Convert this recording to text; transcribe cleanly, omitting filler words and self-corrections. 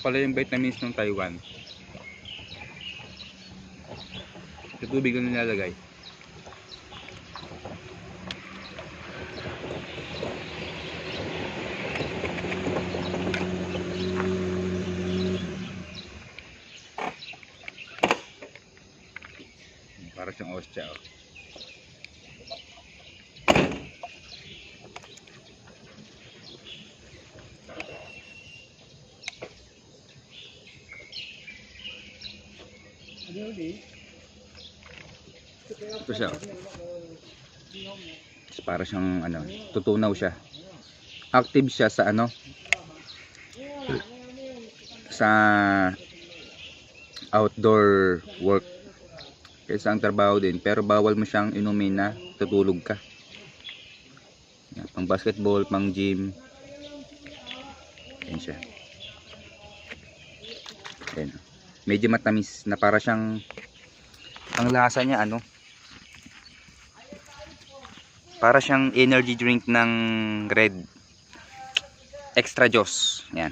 pala yung vitamins ng Taiwan. Sa tubig na nilalagay. Para siyang ostya, oh. Ito siya, oh. Para siyang ano, tutunaw siya. Active siya sa ano, sa outdoor work. Kaysa ang trabaho din, pero bawal mo siyang inumin na tutulog ka. Yan, pang basketball, pang gym. Yan siya. Yan. Medyo matamis na para siyang, ang lasa niya ano, para siyang energy drink ng Red Extra Juice. Yan.